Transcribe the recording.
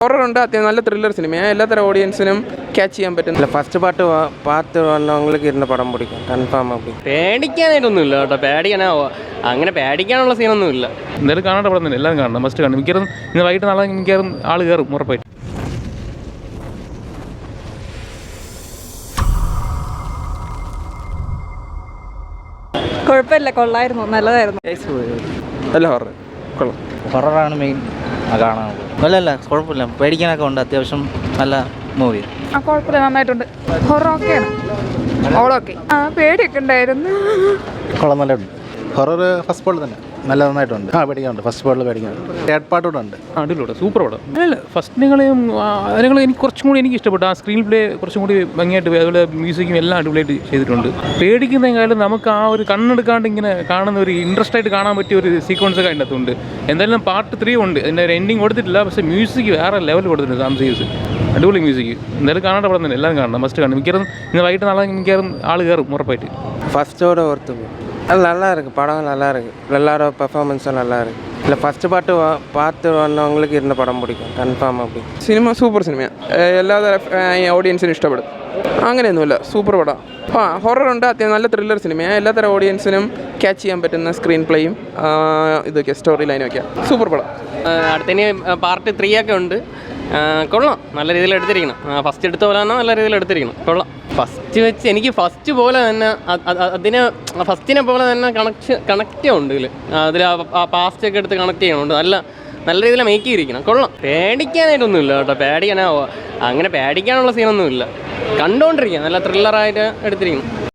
ഹൊററുണ്ട്, അത്യാവശ്യം നല്ല ത്രില്ലർ സിനിമയാണ്. എല്ലാത്തരം ഓഡിയൻസിനും ക്യാച്ച് ചെയ്യാൻ പറ്റുന്നില്ല. ഫസ്റ്റ് പാർട്ട് വന്നവங்களுக்கு ഇരുന്ന പടം പിടിക്കും, കൺഫേം ആയി. പേടിക്കാനായിട്ടൊന്നുമില്ല കേട്ടോ, അങ്ങനെ പേടിക്കാനുള്ള സീനൊന്നുമില്ല. എന്തായാലും കാണേണ്ട പടം തന്നെ, എല്ലാം കാണണം, മസ്റ്റ് കാണണം. മിക്കവാറും ഇന്ന് വൈകിട്ട് നാളെ മിക്കവാറും ആൾ കയറും ഉറപ്പായിട്ട്. കുഴപ്പമില്ല, കൊള്ളായിരുന്നു, നല്ലതായിരുന്നു. നല്ല ഹൊറർ കൊള്ളാം. ഹൊററാണ് മെയിൻ കാണാൻ. അല്ല കുഴപ്പമില്ല, പേടിക്കാനൊക്കെ ഉണ്ട്, അത്യാവശ്യം നല്ല മൂവി. കുഴപ്പമില്ല, നന്നായിട്ടുണ്ട്. ഹൊറർ ഓക്കെയാണ്, ഓളോക്കെ. പേടിയൊക്കെ ഉണ്ടായിരുന്നു. കൊള്ളാം, നല്ലുണ്ട്. ഹൊറർ ഫസ്റ്റ് പാർട്ട് തന്നെ നല്ല നന്നായിട്ടുണ്ട്. പേടിക്കാനുണ്ട്, ഫസ്റ്റ് പാർട്ടിൽ പേടിക്കാനുണ്ട്. തേർഡ് പാർട്ട് കൂടെ ഉണ്ട്. അടിപൊളി സൂപ്പർ പടം. അല്ല ഫസ്റ്റ് നിങ്ങൾ എനിക്ക് കുറച്ചും കൂടി എനിക്ക് ഇഷ്ടപ്പെട്ടു. ആ സ്ക്രീൻ പ്ലേ കുറച്ചും കൂടി ഭംഗിയായിട്ട്, അതുപോലെ മ്യൂസിക്കും എല്ലാം അടിപൊളിയായിട്ട് ചെയ്തിട്ടുണ്ട്. പേടിക്കുന്നതിനാലും നമുക്ക് ആ ഒരു കണ്ണെടുക്കാണ്ട് ഇങ്ങനെ കാണുന്ന ഒരു ഇൻട്രസ്റ്റ് ആയിട്ട് കാണാൻ പറ്റിയ ഒരു സീക്വൻസ് ഒക്കെ അതിൻ്റെ അകത്തുണ്ട്. എന്തായാലും പാർട്ട് 3 ഉണ്ട്, അതിൻ്റെ ഒരു എൻഡിങ് കൊടുത്തിട്ടില്ല, പക്ഷേ മ്യൂസിക് വേറെ ലെവൽ കൊടുത്തിട്ടുണ്ട്. സാംസീസ് അടിപൊളി മ്യൂസിക്. എന്തായാലും കാണേണ്ട പടം തന്നെ, എല്ലാം കാണണം, മസ്റ്റ് കാണണം. മിക്കവാറും ഇന്ന് വൈകിട്ട് നാളെ മിക്കവാറും ആൾ കയറും ഉറപ്പായിട്ട്. ஃபஸ்ட்டோட ஒருத்து அது நல்லா இருக்குது, படம் நல்லா இருக்குது, எல்லாரோட பெர்ஃபார்மன்ஸும் நல்லா இருக்குது. இல்லை ஃபஸ்ட்டு பார்த்து வந்தவங்களுக்கு இருந்த படம் பிடிக்கும், கன்ஃபார்ம் அப்படி. സിനിമ സൂപ്പർ സിനിമയാണ്, എല്ലാതരം ഓഡിയൻസിനും ഇഷ്ടപ്പെടും. അങ്ങനെയൊന്നുമില്ല, സൂപ്പർ പടം. ഹൊററുണ്ട്, അത്യാവശ്യം നല്ല ത്രില്ലർ സിനിമയാണ്. എല്ലാത്തരം ഓഡിയൻസിനും ക്യാച്ച് ചെയ്യാൻ പറ്റുന്ന സ്ക്രീൻ പ്ലേയും ഇതൊക്കെ സ്റ്റോറി ലൈനും ഒക്കെ. സൂപ്പർ പടം. അടുത്തതിന് പാർട്ട് 3 ഒക്കെ ഉണ്ട്. കൊള്ളാം, നല്ല രീതിയിൽ എടുത്തിരിക്കണം. ഫസ്റ്റ് എടുത്ത പോലെ തന്നെ നല്ല രീതിയിൽ എടുത്തിരിക്കണം, കൊള്ളാം. ഫസ്റ്റ് വെച്ച് എനിക്ക് ഫസ്റ്റ് പോലെ തന്നെ ഫസ്റ്റിനെ പോലെ തന്നെ കണക്റ്റ് ഉണ്ട് ഇതിൽ. അതിൽ ആ പാസ്റ്റൊക്കെ എടുത്ത് കണക്ട് ചെയ്യണമുണ്ട്. നല്ല രീതിയിൽ മേക്ക് ചെയ്തിരിക്കണം, കൊള്ളാം. പേടിക്കാനായിട്ടൊന്നുമില്ല കേട്ടോ, അങ്ങനെ പേടിക്കാനുള്ള സീനൊന്നുമില്ല. കണ്ടുകൊണ്ടിരിക്കുക, നല്ല ത്രില്ലറായിട്ട് എടുത്തിരിക്കണം.